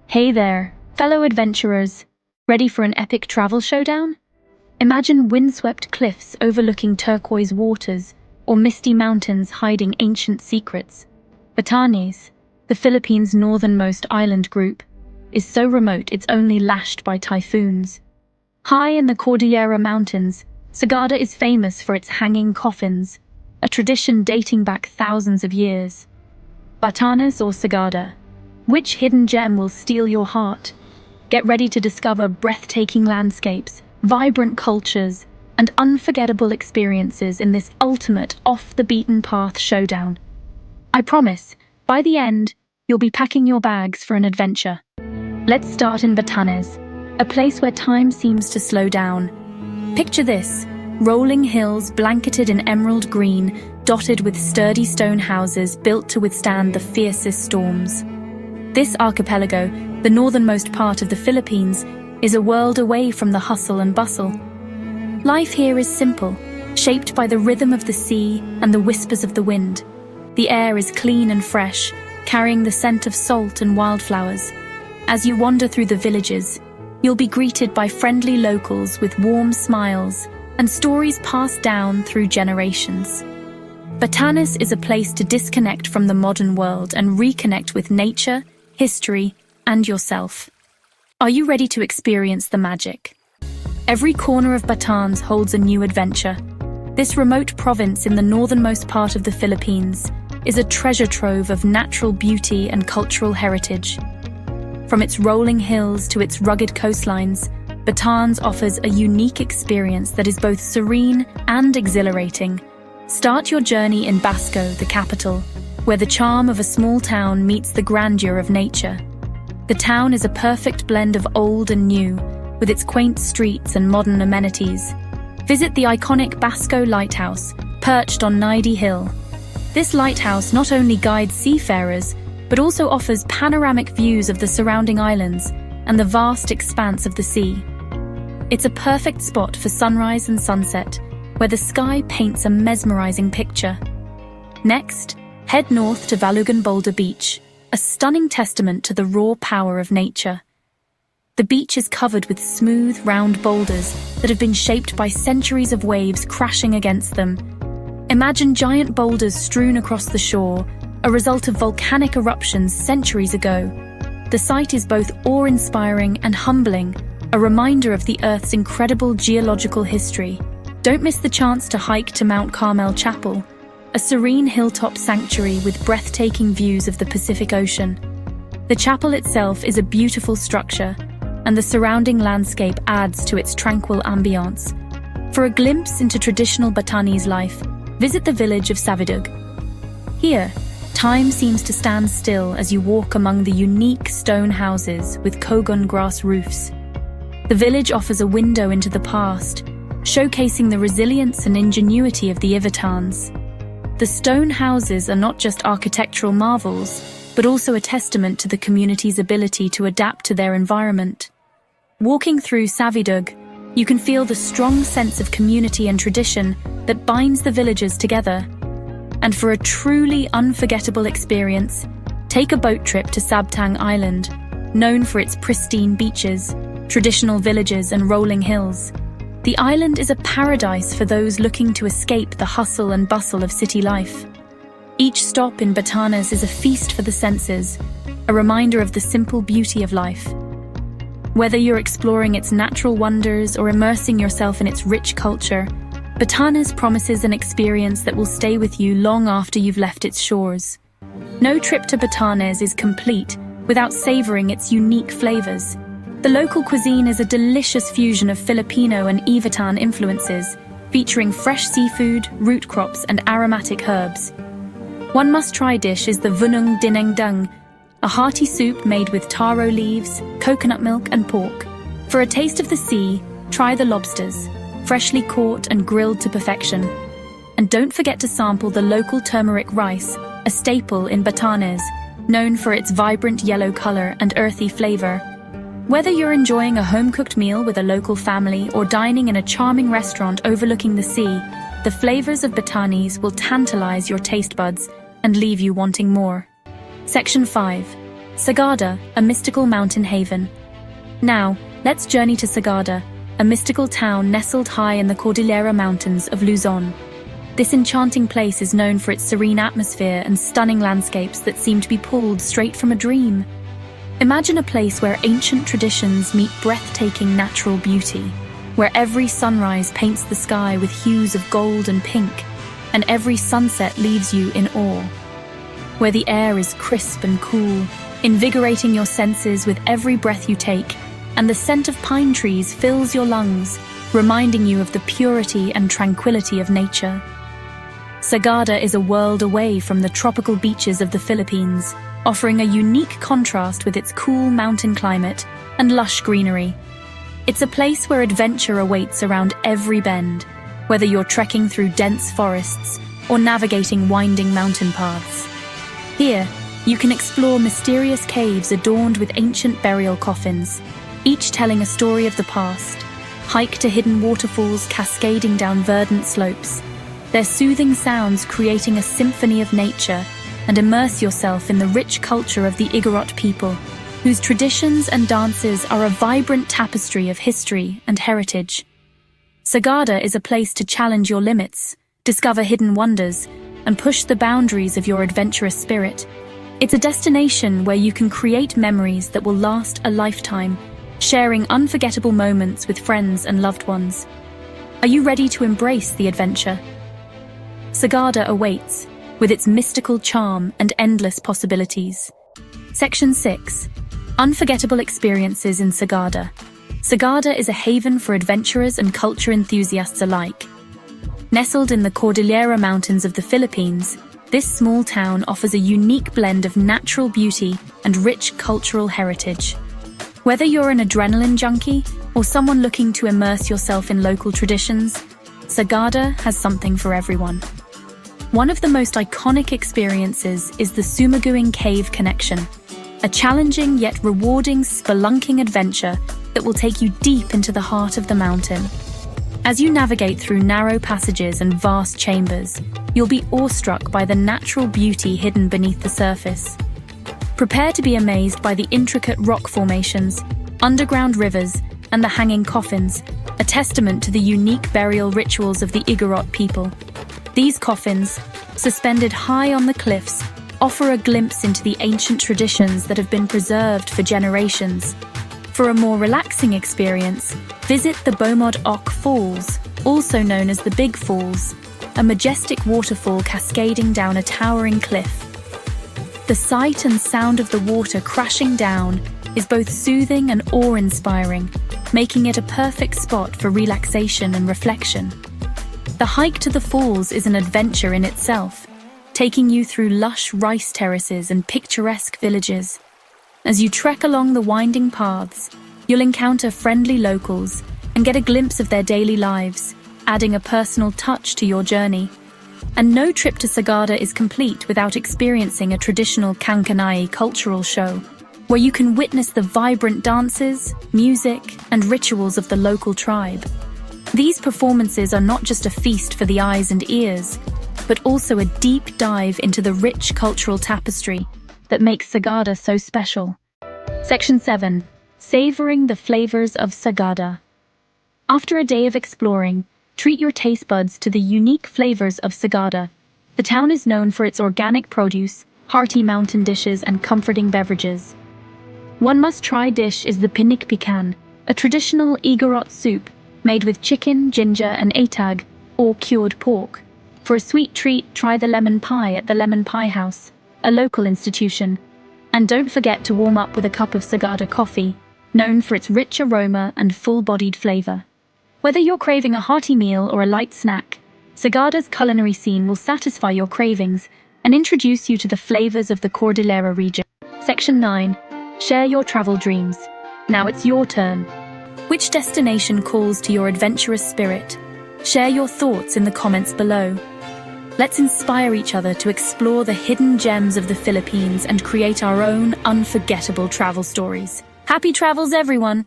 Hey there, fellow adventurers. Ready for an epic travel showdown? Imagine windswept cliffs overlooking turquoise waters or misty mountains hiding ancient secrets. Batanes, the Philippines' northernmost island group, is so remote it's only lashed by typhoons. High in the Cordillera Mountains, Sagada is famous for its hanging coffins, a tradition dating back thousands of years. Batanes or Sagada? Which hidden gem will steal your heart? Get ready to discover breathtaking landscapes, vibrant cultures, and unforgettable experiences in this ultimate off-the-beaten-path showdown. I promise, by the end, you'll be packing your bags for an adventure. Let's start in Batanes, a place where time seems to slow down. Picture this: rolling hills blanketed in emerald green, dotted with sturdy stone houses built to withstand the fiercest storms. This archipelago, the northernmost part of the Philippines, is a world away from the hustle and bustle. Life here is simple, shaped by the rhythm of the sea and the whispers of the wind. The air is clean and fresh, carrying the scent of salt and wildflowers. As you wander through the villages, you'll be greeted by friendly locals with warm smiles and stories passed down through generations. Batanes is a place to disconnect from the modern world and reconnect with nature, history, and yourself. Are you ready to experience the magic? Every corner of Batanes holds a new adventure. This remote province in the northernmost part of the Philippines is a treasure trove of natural beauty and cultural heritage. From its rolling hills to its rugged coastlines, Batanes offers a unique experience that is both serene and exhilarating. Start your journey in Basco, the capital, where the charm of a small town meets the grandeur of nature. The town is a perfect blend of old and new, with its quaint streets and modern amenities. Visit the iconic Basco Lighthouse, perched on Naidi Hill. This lighthouse not only guides seafarers, but also offers panoramic views of the surrounding islands and the vast expanse of the sea. It's a perfect spot for sunrise and sunset, where the sky paints a mesmerizing picture. Next, head north to Valugan Boulder Beach, a stunning testament to the raw power of nature. The beach is covered with smooth, round boulders that have been shaped by centuries of waves crashing against them. Imagine giant boulders strewn across the shore, a result of volcanic eruptions centuries ago. The sight is both awe-inspiring and humbling, a reminder of the Earth's incredible geological history. Don't miss the chance to hike to Mount Carmel Chapel, a serene hilltop sanctuary with breathtaking views of the Pacific Ocean. The chapel itself is a beautiful structure, and the surrounding landscape adds to its tranquil ambiance. For a glimpse into traditional Batanese life, visit the village of Sabtang. Here, time seems to stand still as you walk among the unique stone houses with kogon grass roofs. The village offers a window into the past, showcasing the resilience and ingenuity of the Ivatans. The stone houses are not just architectural marvels, but also a testament to the community's ability to adapt to their environment. Walking through Sabtang, you can feel the strong sense of community and tradition that binds the villagers together. And for a truly unforgettable experience, take a boat trip to Sabtang Island, known for its pristine beaches, traditional villages, and rolling hills. The island is a paradise for those looking to escape the hustle and bustle of city life. Each stop in Batanes is a feast for the senses, a reminder of the simple beauty of life. Whether you're exploring its natural wonders or immersing yourself in its rich culture, Batanes promises an experience that will stay with you long after you've left its shores. No trip to Batanes is complete without savoring its unique flavors. The local cuisine is a delicious fusion of Filipino and Ivatan influences, featuring fresh seafood, root crops, and aromatic herbs. One must-try dish is the vunung dinengdung, a hearty soup made with taro leaves, coconut milk, and pork. For a taste of the sea, try the lobsters, freshly caught and grilled to perfection. And don't forget to sample the local turmeric rice, a staple in Batanes, known for its vibrant yellow color and earthy flavor. Whether you're enjoying a home-cooked meal with a local family or dining in a charming restaurant overlooking the sea, the flavors of Batanes will tantalize your taste buds and leave you wanting more. Section 5. Sagada, a mystical mountain haven. Now, let's journey to Sagada, a mystical town nestled high in the Cordillera Mountains of Luzon. This enchanting place is known for its serene atmosphere and stunning landscapes that seem to be pulled straight from a dream. Imagine a place where ancient traditions meet breathtaking natural beauty, where every sunrise paints the sky with hues of gold and pink, and every sunset leaves you in awe. Where the air is crisp and cool, invigorating your senses with every breath you take, and the scent of pine trees fills your lungs, reminding you of the purity and tranquility of nature. Sagada is a world away from the tropical beaches of the Philippines, offering a unique contrast with its cool mountain climate and lush greenery. It's a place where adventure awaits around every bend, whether you're trekking through dense forests or navigating winding mountain paths. Here, you can explore mysterious caves adorned with ancient burial coffins, each telling a story of the past, hike to hidden waterfalls cascading down verdant slopes, their soothing sounds creating a symphony of nature, and immerse yourself in the rich culture of the Igorot people, whose traditions and dances are a vibrant tapestry of history and heritage. Sagada is a place to challenge your limits, discover hidden wonders, and push the boundaries of your adventurous spirit. It's a destination where you can create memories that will last a lifetime, sharing unforgettable moments with friends and loved ones. Are you ready to embrace the adventure? Sagada awaits, with its mystical charm and endless possibilities. Section 6. Unforgettable experiences in Sagada. Sagada is a haven for adventurers and culture enthusiasts alike. Nestled in the Cordillera Mountains of the Philippines, this small town offers a unique blend of natural beauty and rich cultural heritage. Whether you're an adrenaline junkie or someone looking to immerse yourself in local traditions, Sagada has something for everyone. One of the most iconic experiences is the Sumaguing Cave Connection, a challenging yet rewarding spelunking adventure that will take you deep into the heart of the mountain. As you navigate through narrow passages and vast chambers, you'll be awestruck by the natural beauty hidden beneath the surface. Prepare to be amazed by the intricate rock formations, underground rivers, and the hanging coffins, a testament to the unique burial rituals of the Igorot people. These coffins, suspended high on the cliffs, offer a glimpse into the ancient traditions that have been preserved for generations. For a more relaxing experience, visit the Bomod Ok Falls, also known as the Big Falls, a majestic waterfall cascading down a towering cliff. The sight and sound of the water crashing down is both soothing and awe-inspiring, making it a perfect spot for relaxation and reflection. The hike to the falls is an adventure in itself, taking you through lush rice terraces and picturesque villages. As you trek along the winding paths, you'll encounter friendly locals and get a glimpse of their daily lives, adding a personal touch to your journey. And no trip to Sagada is complete without experiencing a traditional Kankanai cultural show, where you can witness the vibrant dances, music, and rituals of the local tribe. These performances are not just a feast for the eyes and ears, but also a deep dive into the rich cultural tapestry that makes Sagada so special. Section 7. Savoring the flavors of Sagada. After a day of exploring, treat your taste buds to the unique flavors of Sagada. The town is known for its organic produce, hearty mountain dishes, and comforting beverages. One must-try dish is the pinikpikan, a traditional Igorot soup made with chicken, ginger, and atag, or cured pork. For a sweet treat, try the lemon pie at the Lemon Pie House, a local institution. And don't forget to warm up with a cup of Sagada coffee, known for its rich aroma and full-bodied flavor. Whether you're craving a hearty meal or a light snack, Sagada's culinary scene will satisfy your cravings and introduce you to the flavors of the Cordillera region. Section 9. Share your travel dreams. Now it's your turn. Which destination calls to your adventurous spirit? Share your thoughts in the comments below. Let's inspire each other to explore the hidden gems of the Philippines and create our own unforgettable travel stories. Happy travels, everyone!